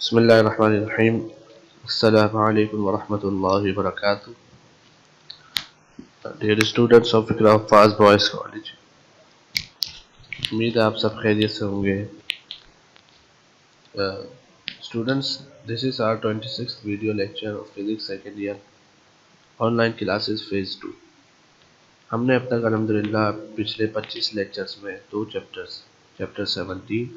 बिस्मिल्लाहिर्रहमानिर्रहीम। अस्सलामु अलैकुम वरहमतुल्लाहि वबरकातुहू। Dear students of Iqra Huffaz boys college, उम्मीद है आप सब खैरियत से होंगे। Students, this is our 26th video lecture of physics second year online classes phase 2। हमने अब तक अल्हम्दुलिल्लाह पिछले 25 लेक्चर्स में दो chapters, chapter 17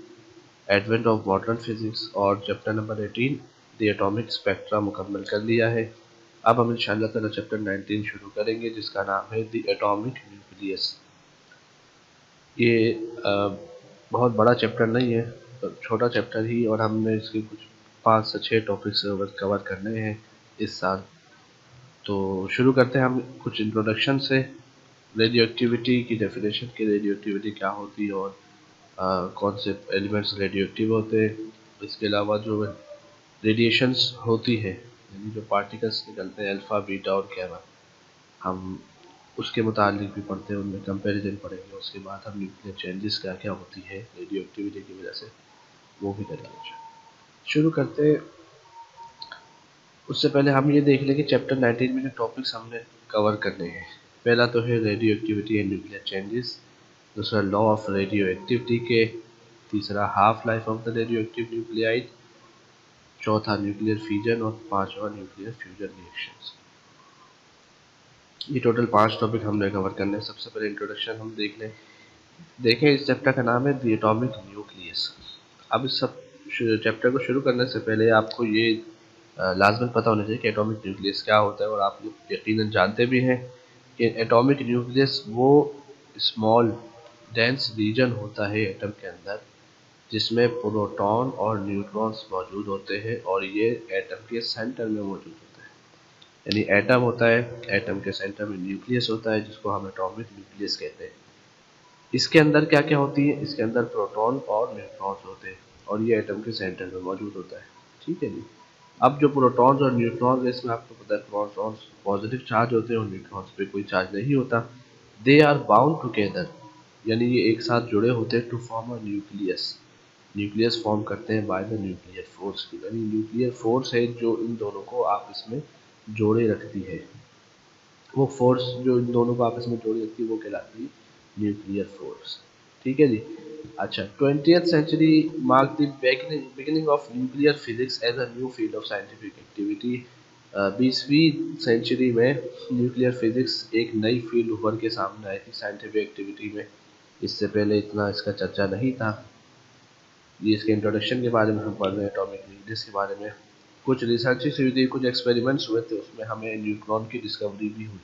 advent of modern physics और chapter number 18 the atomic spectra मुकम्मल कर लिया है। अब हम इंशाअल्लाह ताला चैप्टर 19 शुरू करेंगे, जिसका नाम है द एटॉमिक न्यूक्लियस। ये बहुत बड़ा चैप्टर नहीं है, छोटा चैप्टर ही, और हमने इसके कुछ 5 से 6 टॉपिक्स कवर करने हैं इस साल। तो शुरू करते हैं हम कुछ इंट्रोडक्शन से। रेडियो एक्टिविटी की डेफिनेशन की, रेडियो एक्टिविटी क्या होती है और कौन से एलिमेंट्स रेडियो एक्टिव होते हैं। इसके अलावा जो रेडिएशंस होती है, यानी जो पार्टिकल्स निकलते हैं अल्फ़ा, बीटा और गैमा, हम उसके मुतालिक भी पढ़ते हैं, उनमें कंपैरिजन पढ़ेंगे। उसके बाद हम न्यूक्लियर चेंजेस क्या क्या होती है रेडियो एक्टिविटी की वजह से, वो भी करेंगे। शुरू करते हैं। उससे पहले हम ये देख लें कि चैप्टर 19 में जो टॉपिक्स हमने कवर करने हैं, पहला तो है radio activity and nuclear changes, दूसरा लॉ ऑफ रेडियो एक्टिविटी के, तीसरा half life of the radio active nuclide, चौथा न्यूक्लियर फ्यूजन और पांचवा न्यूक्लियर फ्यूजन रिएक्शंस। ये टोटल 5 टॉपिक हमने कवर करने हैं। सबसे पहले इंट्रोडक्शन हम देखें। इस चैप्टर का नाम है द एटॉमिक न्यूक्लियस। अब इस सब चैप्टर को शुरू करने से पहले आपको ये लाजमन पता होना चाहिए कि एटॉमिक न्यूक्लियस क्या होता है, और आप यकीनन जानते भी हैं कि एटॉमिक न्यूक्लियस वो स्मॉल डेंस रीजन होता है एटम के अंदर जिसमें प्रोटॉन और न्यूट्रॉन्स मौजूद होते हैं, और ये एटम के सेंटर में मौजूद होते हैं। यानी एटम होता है, एटम के सेंटर में न्यूक्लियस होता है, जिसको हम एटॉमिक न्यूक्लियस कहते हैं। इसके अंदर क्या क्या होती है? इसके अंदर प्रोटॉन और न्यूट्रॉन्स होते हैं, और ये एटम के सेंटर में मौजूद होता है। ठीक है जी। अब जो प्रोटॉन्स और न्यूट्रॉन्स, इसमें आपको पता है प्रोटॉन्स पॉजिटिव चार्ज होते हैं और न्यूट्रॉन्स पे कोई चार्ज नहीं होता। दे आर बाउंड टुगेदर, यानी ये एक साथ जुड़े होते हैं to form a nucleus. Nucleus form करते हैं बाय द न्यूक्लियर फोर्स की, यानी न्यूक्लियर फोर्स है जो इन दोनों को आपस में जोड़े रखती है। वो फोर्स जो इन दोनों को आपस में जोड़े रखती है वो कहलाती है न्यूक्लियर फोर्स। ठीक है जी। अच्छा, 20th century mark the beginning of nuclear physics as a new field of scientific activity. 20वीं सेंचुरी में न्यूक्लियर फिजिक्स एक नई फील्ड उभर के सामने आई थी साइंटिफिक एक्टिविटी में। इससे पहले इतना इसका चर्चा नहीं था। ये इसके इंट्रोडक्शन के बारे में हम पढ़ रहे हैं, एटॉमिक न्यूक्लियस के बारे में। कुछ रिसर्चेस हुई थी, कुछ एक्सपेरिमेंट्स हुए थे, उसमें हमें न्यूट्रॉन की डिस्कवरी भी हुई।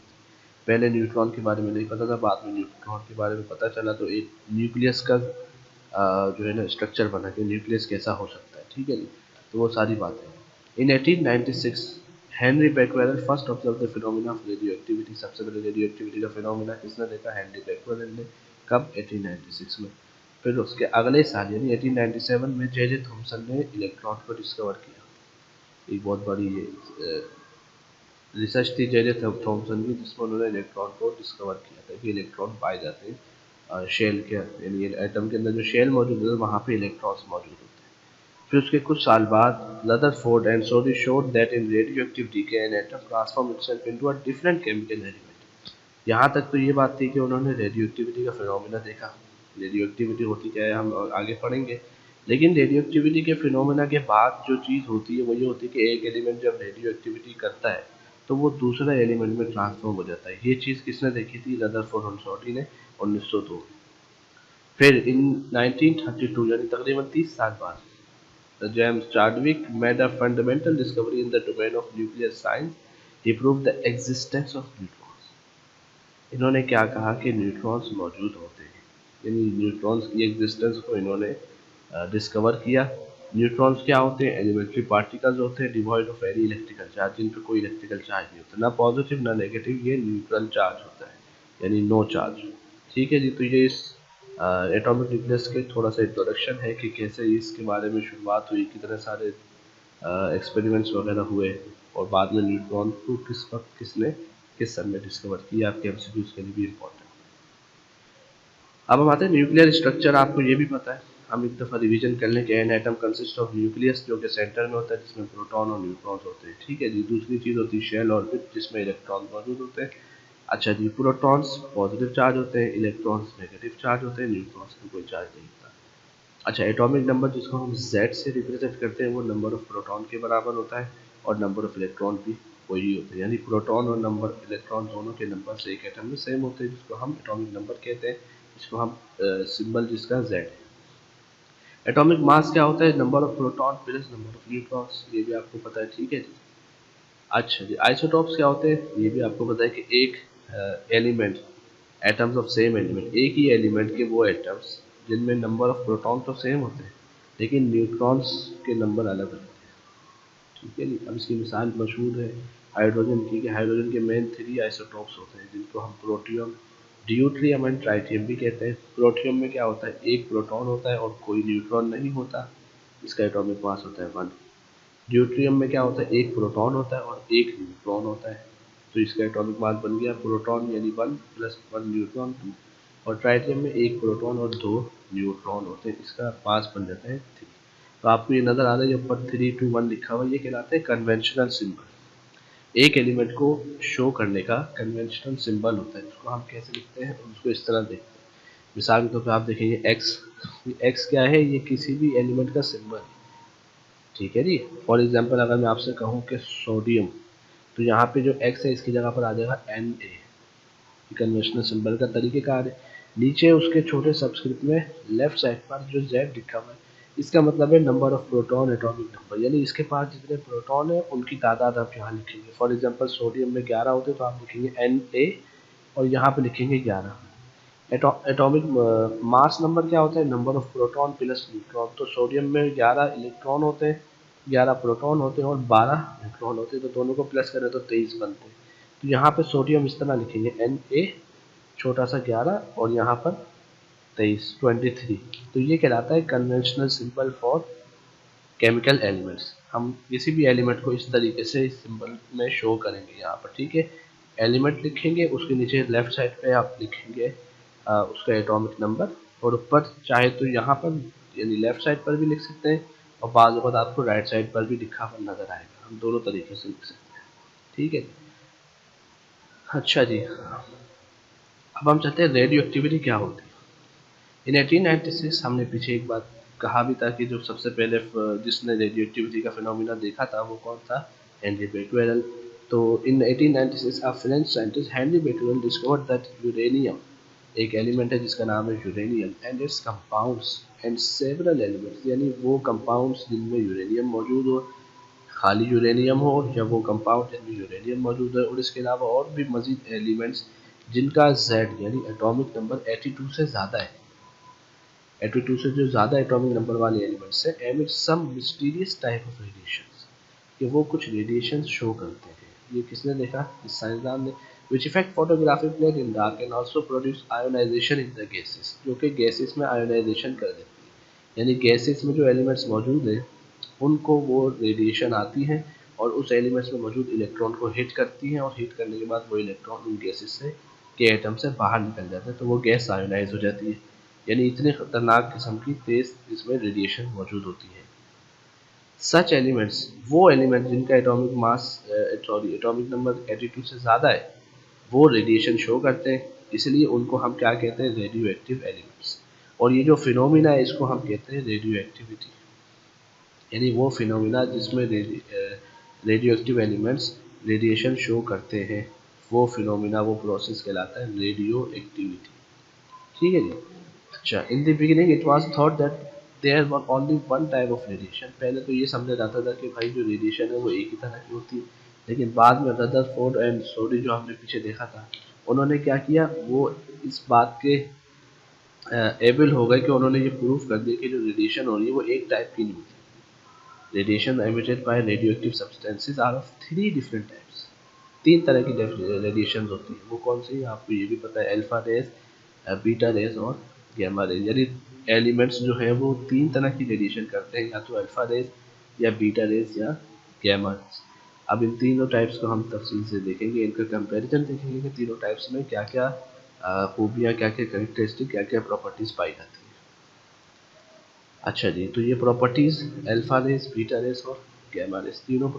पहले न्यूट्रॉन के बारे में नहीं पता था, बाद में न्यूट्रॉन के बारे में पता चला, तो एक न्यूक्लियस का जो है ना स्ट्रक्चर बना कि न्यूक्लियस कैसा हो सकता है। ठीक है जी। तो वो सारी बातें in 1896 Henri Becquerel first observe the phenomena of radio activity. सबसे पहले रेडियो एक्टिविटी का फिनोमेना किसने देखा? हेनरी बैक्वेलर ने। कब? 1896 में। फिर उसके अगले साल यानी 1897 में जे जे थॉमसन ने इलेक्ट्रॉन को डिस्कवर किया। एक बहुत बड़ी रिसर्च थी जे जे थॉमसन की, जिसमें उन्होंने इलेक्ट्रॉन को डिस्कवर किया था कि इलेक्ट्रॉन पाए जाते हैं शेल के, यानी एटम के अंदर जो शेल मौजूद है वहाँ पे इलेक्ट्रॉन्स मौजूद होते हैं। फिर उसके कुछ साल बाद Rutherford and Soddy showed that in radioactive decay an atom transform itself into a different chemical element. यहाँ तक तो ये बात थी कि उन्होंने रेडियो एक्टिविटी का फिनोमेना देखा। रेडियो एक्टिविटी होती क्या है हम आगे पढ़ेंगे, लेकिन रेडियो एक्टिविटी के फिनोमेना के बाद जो चीज़ होती है वो ये होती है कि एक एलिमेंट जब रेडियो एक्टिविटी करता है तो वो दूसरे एलिमेंट में ट्रांसफॉर्म हो जाता है। ये चीज़ किसने देखी थी? रदरफोर्ड और सोडी ने 1902। फिर इन 1932 यानी तकरीबन 30 साल बाद James Chadwick made a fundamental discovery in the domain of nuclear science. He proved the existence of neutrons. इन्होंने क्या कहा कि न्यूट्रॉन्स मौजूद होते हैं, यानी न्यूट्रॉन्स की एग्जिस्टेंस को इन्होंने डिस्कवर किया। न्यूट्रॉन्स क्या होते हैं? एलिमेंट्री पार्टिकल्स होते हैं devoid of any electrical charge, जिन पर कोई इलेक्ट्रिकल चार्ज नहीं होता, ना पॉजिटिव ना नेगेटिव, ये न्यूट्रल चार्ज होता है, यानी नो चार्ज। ठीक है जी। तो ये इस एटॉमिक न्यूक्लियस के थोड़ा सा इंट्रोडक्शन है कि कैसे इसके बारे में शुरुआत हुई, कितने सारे एक्सपेरिमेंट्स वगैरह हुए, और बाद में न्यूट्रॉन को किस वक्त किसने किस सन में डिस्कवर किया। आपके एमसीक्यूज के लिए भी इम्पोर्टेंट। अब हम आते हैं न्यूक्लियर स्ट्रक्चर। आपको ये भी पता है हम एक दफ़ा रिवीजन कर लें कि an atom consist of nucleus जो कि सेंटर में होता है जिसमें प्रोटॉन और न्यूट्रॉन्स होते हैं। ठीक है जी। दूसरी चीज़ होती है शेल ऑर्बिट जिसमें इलेक्ट्रॉन मौजूद होते हैं। अच्छा जी। प्रोटॉन्स पॉजिटिव चार्ज होते हैं, इलेक्ट्रॉन्स नेगेटिव चार्ज होते हैं, न्यूट्रॉन्स में कोई चार्ज नहीं होता। अच्छा, एटॉमिक नंबर जिसको हम Z से रिप्रेजेंट करते हैं वो नंबर ऑफ प्रोटॉन के बराबर होता है और नंबर ऑफ इलेक्ट्रॉन भी वही होते हैं, यानी प्रोटॉन और नंबर इलेक्ट्रॉन दोनों के नंबर एक एटम में सेम होते हैं जिसको हम एटॉमिक नंबर कहते हैं, जिसको हम सिंबल जिसका Z है। एटॉमिक मास क्या होता है? Number of proton plus number of neutrons, ये भी आपको पता है। ठीक है जी। अच्छा जी। आइसोटॉप्स क्या होते हैं? ये भी आपको पता है कि एक element, atoms of same element, एक ही एलिमेंट के वो एटम्स जिनमें नंबर ऑफ प्रोटॉन तो सेम होते हैं लेकिन न्यूट्रॉन्स के नंबर अलग होते हैं। ठीक है जी। अब इसकी मिसाल मशहूर है हाइड्रोजन की, कि हाइड्रोजन के मेन 3 आइसोटॉप्स होते हैं जिनको हम प्रोटियम, ड्यूट्रियम एंड ट्राइटियम भी कहते हैं। प्रोटियम में क्या होता है? एक प्रोटॉन होता है और कोई न्यूट्रॉन नहीं होता, इसका एटॉमिक मास होता है 1। ड्यूट्रियम में क्या होता है? एक प्रोटॉन होता है और एक न्यूट्रॉन होता है, तो इसका एटॉमिक मास बन गया प्रोटॉन यानी 1 प्लस 1 न्यूट्रॉन 2। और ट्राइटियम में एक प्रोटॉन और 2 न्यूट्रॉन होते हैं, इसका मास बन जाता है 3। तो आपको ये नज़र आ रहा है जो ऊपर 3 2 1 लिखा हुआ है, ये कहलाते हैं कन्वेंशनल सिंबल। एक एलिमेंट को शो करने का कन्वेंशनल सिंबल होता है, उसको हम कैसे लिखते हैं? उसको इस तरह देखते हैं। मिसाल के तौर पर आप देखेंगे एक्स, एक्स क्या है? ये किसी भी एलिमेंट का सिंबल है। ठीक है जी। फॉर एग्जाम्पल अगर मैं आपसे कहूँ कि सोडियम, तो यहाँ पे जो एक्स है इसकी जगह पर आ जाएगा Na। कन्वेंशनल सिंबल का तरीक़ेकार है। नीचे उसके छोटे सबस्क्रिप्ट में लेफ्ट साइड पर जो Z लिखा हुआ है, इसका मतलब है number of proton atomic number, यानी इसके पास जितने प्रोटॉन है उनकी तादाद आप यहाँ लिखेंगे। फॉर एग्जांपल सोडियम में 11 होते तो आप लिखेंगे Na और यहाँ पे लिखेंगे 11। एटॉमिक मास नंबर क्या होता है? Number of proton plus neutron. तो सोडियम में 11 इलेक्ट्रॉन होते हैं, 11 प्रोटॉन होते हैं और 12 न्यूट्रॉन होते हैं, तो दोनों को प्लस करें तो 23 बनते हैं। तो यहाँ पे सोडियम इस तरह लिखेंगे Na छोटा सा 11 और यहाँ पर 23। तो ये कहलाता है conventional symbol for chemical elements. हम किसी भी एलिमेंट को इस तरीके से इस सिंबल में शो करेंगे यहाँ पर। ठीक है। एलिमेंट लिखेंगे, उसके नीचे लेफ्ट साइड पे आप लिखेंगे उसका एटॉमिक नंबर, और ऊपर चाहे तो यहाँ पर यानी लेफ्ट साइड पर भी लिख सकते हैं और बाद वक़्त आपको राइट साइड पर भी लिखा हुआ नज़र आएगा। हम दोनों तरीके से लिख सकते हैं। ठीक है। अच्छा जी। अब हम चलते हैं रेडियो एक्टिविटी क्या होती है। इन 1896 हमने पीछे एक बात कहा भी था कि जो सबसे पहले जिसने रेडियो एक्टिविटी का फिनोमिना देखा था वो कौन था? Henri Becquerel. तो in 1896 a French scientist Henri Becquerel discovered that uranium, एक एलिमेंट है जिसका नाम है uranium, and its compounds and several elements, यानी वो कंपाउंड्स जिनमें यूरेनियम मौजूद हो, खाली यूरेनियम हो या वो कंपाउंड जिनमें यूरेनियम मौजूद है, और इसके अलावा और भी मजीद एलिमेंट्स जिनका Z यानी एटॉमिक नंबर 82 से ज़्यादा है। 82 से जो ज़्यादा एटॉमिक नंबर वाले एलिमेंट्स हैं, emit some mysterious type of radiations, कि वो कुछ रेडिएशन शो करते हैं। ये किसने देखा? इस साइंसदान ने। Which effect photography plate in dark and also produce ionization in the gases, जो कि गैसेस में आयोनाइजेशन कर देती है, यानी गैसेस में जो एलिमेंट्स मौजूद हैं उनको वो रेडिएशन आती है और उस एलिमेंट्स में मौजूद इलेक्ट्रॉन को हिट करती हैं, और हिट करने के बाद वो इलेक्ट्रॉन उन गैसेस से के एटम से बाहर निकल जाते हैं, तो वो गैस आयोनाइज हो जाती है। यानी इतनी खतरनाक किस्म की तेज इसमें रेडिएशन मौजूद होती है। सच एलिमेंट्स, वो एलिमेंट जिनका atomic mass sorry atomic number 82 से ज़्यादा है, वो रेडिएशन शो करते हैं, इसलिए उनको हम क्या कहते हैं? Radio active elements. और ये जो फिनोमिना है इसको हम कहते हैं रेडियो एक्टिविटी, यानी वो फिनोमिना जिसमें radio active elements radiation show करते हैं, वो फिनोमिना, वो प्रोसेस कहलाता है रेडियो एक्टिविटी। ठीक है जी। अच्छा, in the beginning it was thought that there were only one type of radiation. पहले तो ये समझा जाता था कि भाई जो रेडिएशन है वो एक ही तरह की होती है, लेकिन बाद में रदरफोर्ड एंड सोडी जो हमने पीछे देखा था, उन्होंने क्या किया, वो इस बात के एबल हो गए कि उन्होंने ये प्रूव कर दिया कि जो रेडिएशन हो रही है वो एक टाइप की नहीं होती। Radiation emitted by radioactive substances are of 3 different types. 3 तरह की रेडिएशन होती है। वो कौन सी है? आपको ये भी पता है, अल्फा रेज, बीटा रेज और गैमा रेज। यानी एलिमेंट्स जो है वो 3 तरह की रेडिएशन करते हैं, या तो अल्फा रेज या बीटा रेज या गैमा रेज। अब इन तीनों टाइप्स को हम तफसील से देखेंगे, इनका कंपैरिजन देखेंगे कि तीनों टाइप्स में क्या क्या खूबियाँ, क्या क्या करेक्टरिस्टिक, क्या क्या प्रॉपर्टीज़ पाई जाती हैं। अच्छा जी, तो ये properties alpha rays, beta rays और गैमा रेस तीनों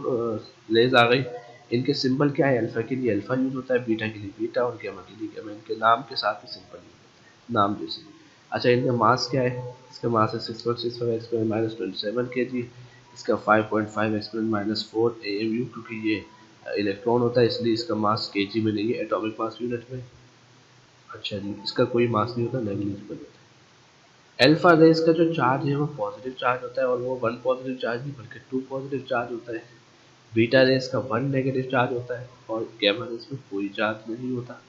रेस आ गई। इनके सिंबल क्या है? अल्फा के लिए अल्फा यूज होता है, बीटा के लिए बीटा और गैमा के लिए गैमा। इनके नाम के साथ ही सिंबल यूज होता है, नाम जैसे। अच्छा, इनका मास क्या है? इसका मास है 6.65 एक्सपोनेंट माइनस 27 kg। इसका 5.5 एक्सपोनेंट माइनस 4 AMU, क्योंकि ये इलेक्ट्रॉन होता है इसलिए इसका मास केजी में नहीं है, एटॉमिक मास यूनिट में। अच्छा जी, इसका कोई मास नहीं होता, नेग्लिजिबल होता है। अल्फा रेस का जो चार्ज है वो पॉजिटिव चार्ज होता है, और वो वन पॉजिटिव चार्ज नहीं बल्कि टू पॉजिटिव चार्ज होता है। बीटा रेस का वन नेगेटिव चार्ज होता है, और गैमा रेस में कोई चार्ज नहीं होता।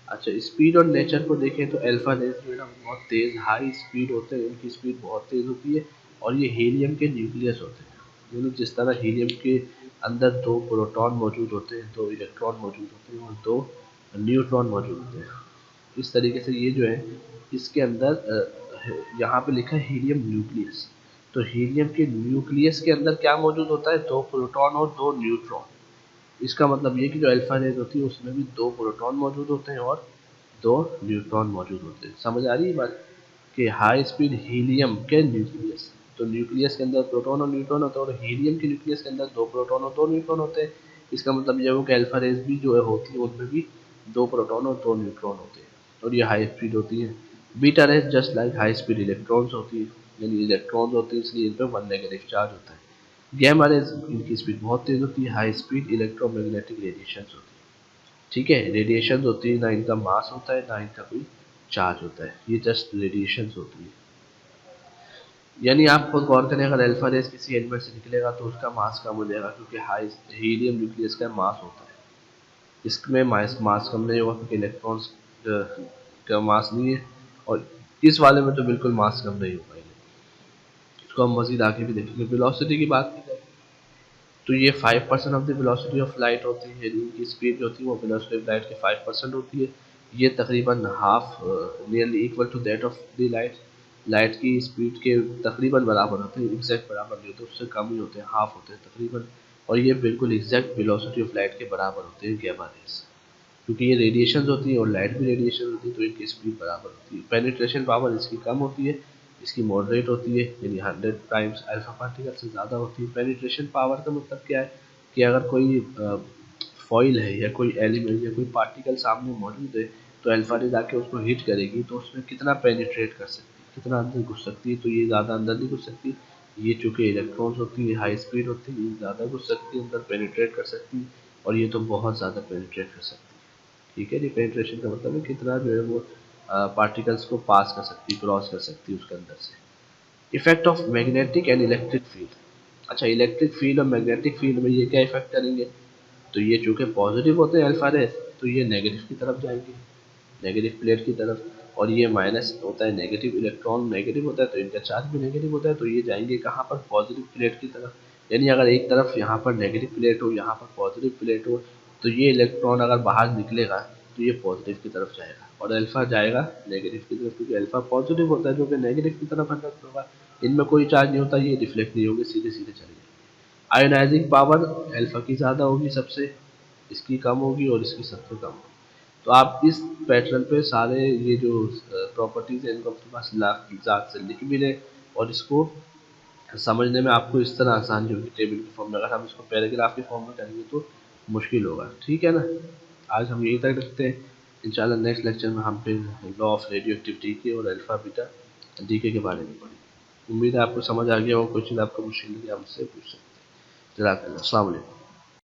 अच्छा, स्पीड और नेचर को देखें तो अल्फा रेस जो है ना बहुत तेज़ हाई स्पीड होते हैं, उनकी स्पीड बहुत तेज़ होती है, और ये हीलियम के न्यूक्लियस होते हैं। मतलब जिस तरह हीलियम के अंदर दो प्रोटॉन मौजूद होते हैं, दो इलेक्ट्रॉन मौजूद होते हैं और दो न्यूट्रॉन मौजूद होते हैं, इस तरीके से ये जो है इसके अंदर यहाँ पे लिखा है हीलियम न्यूक्लियस। तो हीलियम के न्यूक्लियस के अंदर क्या मौजूद होता है? दो प्रोटॉन और दो न्यूट्रॉन। इसका मतलब ये कि जो अल्फा रेज होती है उसमें भी दो प्रोटॉन मौजूद होते हैं और दो न्यूट्रॉन मौजूद होते हैं। समझ आ रही है बात? कि हाई स्पीड हीलियम के न्यूक्लियस, तो न्यूक्लियस के अंदर प्रोटॉन और न्यूट्रॉन होते हैं, और हीलियम के न्यूक्लियस के अंदर दो प्रोटॉन और दो न्यूट्रॉन होते हैं। इसका मतलब यह हो कि अल्फा रेज भी जो है होती है उनमें भी दो प्रोटॉन और दो न्यूट्रॉन होते हैं, और ये हाई स्पीड होती है। Beta raise just like high speed electrons होती है, यानी इलेक्ट्रॉन्स होते हैं इसलिए इन पर वन नेगेटिव चार्ज होता है। गैमा रेज इनकी स्पीड बहुत तेज होती है, हाई स्पीड इलेक्ट्रोमैग्नेटिक रेडिएशन होती है। ठीक है, रेडिएशन होती है, ना इनका मास होता है ना इनका कोई चार्ज होता है, ये जस्ट रेडिएशन होती है। यानी आप खुद गौर करें, अगर अल्फा रेस किसी एलिमेंट से निकलेगा तो उसका मास कम हो जाएगा, क्योंकि हाई हीलियम न्यूक्लियस का मास होता है। इसमें मास मास कम नहीं होगा क्योंकि इलेक्ट्रॉन्स का मास नहीं है, और इस वाले में तो बिल्कुल मास कम नहीं होगा। इसको हम मजीद आगे भी देखेंगे। वेलोसिटी की बात की जाए तो ये 5% of the velocity of light होती है, इनकी स्पीड जो होती है वो वेलोसिटी ऑफ लाइट के 5% होती है। ये तकरीबन half nearly equal to that of the light. Light की स्पीड के तकरीबन बराबर होते हैं, एग्जैक्ट बराबर नहीं होते, उससे कम ही होते हैं, हाफ होते हैं तकरीबन। और ये बिल्कुल एग्जैक्ट वेलोसिटी ऑफ लाइट के बराबर होते हैं गैमा रेज, क्योंकि ये रेडिएशन होती है और लाइट भी रेडिएशन होती है, तो इनकी स्पीड बराबर होती है। पेनिट्रेशन पावर इसकी कम होती है, इसकी मॉडरेट होती है, यानी 100 टाइम्स अल्फा पार्टिकल से ज़्यादा होती है। पेनिट्रेशन पावर का मतलब क्या है? कि अगर कोई फॉइल है या कोई एलिमेंट या कोई पार्टिकल सामने मौजूद है, तो अल्फा रे जाके उसको हिट करेगी तो उसमें कितना पेनिट्रेट कर सकती है, कितना अंदर घुस सकती है? तो ये ज़्यादा अंदर नहीं घुस सकती। ये चूँकि इलेक्ट्रॉन्स होती है, हाई स्पीड होती है, ये ज़्यादा घुस सकती है, अंदर पेनिट्रेट कर सकती है, और ये तो बहुत ज़्यादा पेनिट्रेट कर सकती है। ठीक है जी, पेनिट्रेशन का मतलब है कितना जो है वो पार्टिकल्स को पास कर सकती है, क्रॉस कर सकती है उसके अंदर से। Effect of magnetic and electric field. अच्छा, इलेक्ट्रिक फील्ड और मैग्नेटिक फील्ड में ये क्या इफेक्ट करेंगे? तो ये चूंकि पॉजिटिव होते हैं अल्फा रेस, तो ये नेगेटिव की तरफ जाएंगे, नेगेटिव प्लेट की तरफ। और ये माइनस होता है, नेगेटिव इलेक्ट्रॉन नेगेटिव होता है तो इनका चार्ज भी नेगेटिव होता है, तो ये जाएंगे कहाँ पर? पॉजिटिव प्लेट की तरफ। यानी अगर एक तरफ यहाँ पर नेगेटिव प्लेट हो, यहाँ पर पॉजिटिव प्लेट हो, तो ये इलेक्ट्रॉन अगर बाहर निकलेगा तो ये पॉजिटिव की तरफ जाएगा, और अल्फा जाएगा नेगेटिव की तरफ, क्योंकि अल्फा पॉजिटिव होता है जो कि नेगेटिव की तरफ अट्रैक्ट होगा। इनमें कोई चार्ज नहीं होता, ये रिफ्लेक्ट नहीं होंगे, सीधे सीधे चले जाएंगे। आयोनाइजिंग पावर अल्फा की ज़्यादा होगी सबसे, इसकी कम होगी, और इसकी सबसे कम होगी। तो आप इस पैटर्न पे सारे ये जो प्रॉपर्टीज़ हैं इनको अपने पास लाख से लिख भी लें, और इसको समझने में आपको इस तरह आसानी होगी टेबल के फॉर्म में। अगर हम इसको पैराग्राफ के फॉर्म में करेंगे तो मुश्किल होगा। ठीक है ना? आज हम यहीं तक रखते हैं। इंशाल्लाह नेक्स्ट लेक्चर में हम फिर लॉ ऑफ रेडियो एक्टिविटी के और अल्फा बीटा डीके के बारे में पढ़ेंगे। उम्मीद है आपको समझ आ गया हो। कोई चीज़ आपको मुश्किल लगी आप मुझसे पूछ सकते हैं। जज़ाकल्लाह, अस्सलाम वालेकुम।